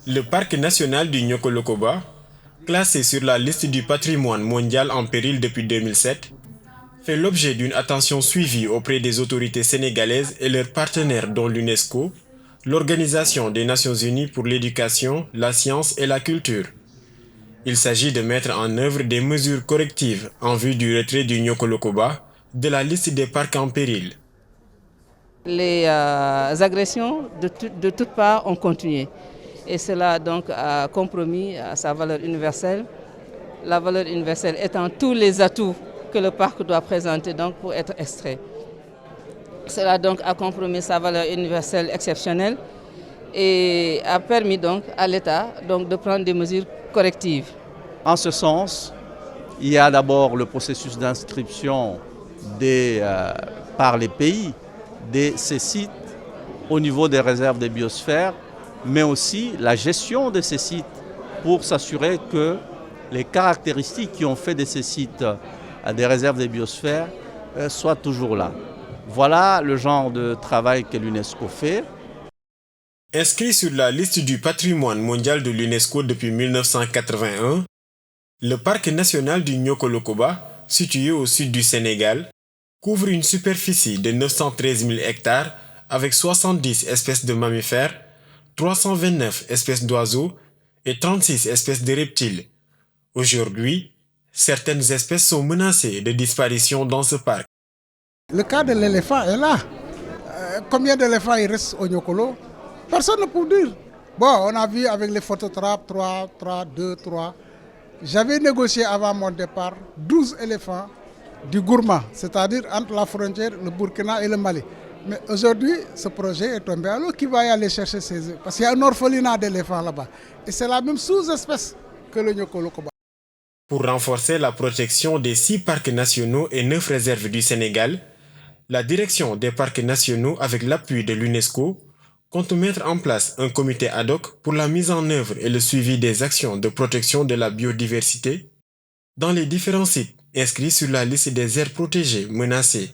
Le parc national du Niokolo-Koba, classé sur la liste du patrimoine mondial en péril depuis 2007, fait l'objet d'une attention suivie auprès des autorités sénégalaises et leurs partenaires dont l'UNESCO, l'Organisation des Nations Unies pour l'éducation, la science et la culture. Il s'agit de mettre en œuvre des mesures correctives en vue du retrait du Niokolo-Koba de la liste des parcs en péril. Les agressions de toutes parts ont continué et cela donc a compromis sa valeur universelle. La valeur universelle étant tous les atouts que le parc doit présenter donc pour être extrait. Cela donc a compromis sa valeur universelle exceptionnelle et a permis donc à l'État donc de prendre des mesures correctives. En ce sens, il y a d'abord le processus d'inscription par les pays de ces sites au niveau des réserves de biosphère, mais aussi la gestion de ces sites pour s'assurer que les caractéristiques qui ont fait de ces sites des réserves de biosphère soient toujours là. Voilà le genre de travail que l'UNESCO fait. Inscrit sur la liste du patrimoine mondial de l'UNESCO depuis 1981, le parc national du Niokolo-Koba, situé au sud du Sénégal, couvre une superficie de 913 000 hectares avec 70 espèces de mammifères, 329 espèces d'oiseaux et 36 espèces de reptiles. Aujourd'hui, certaines espèces sont menacées de disparition dans ce parc. Le cas de l'éléphant est là. Combien d'éléphants il reste au Niokolo? Personne ne peut dire. Bon, on a vu avec les phototraps 3, 2, 3. J'avais négocié avant mon départ 12 éléphants du Gourma, c'est-à-dire entre la frontière, le Burkina et le Mali. Mais aujourd'hui, ce projet est tombé. Alors qui va y aller chercher ces œufs? Parce qu'il y a un orphelinat d'éléphants là-bas. Et c'est la même sous-espèce que le Niokolo-Koba. Pour renforcer la protection des 6 parcs nationaux et 9 réserves du Sénégal, la direction des parcs nationaux, avec l'appui de l'UNESCO, compte mettre en place un comité ad hoc pour la mise en œuvre et le suivi des actions de protection de la biodiversité dans les différents sites inscrits sur la liste des aires protégées menacées.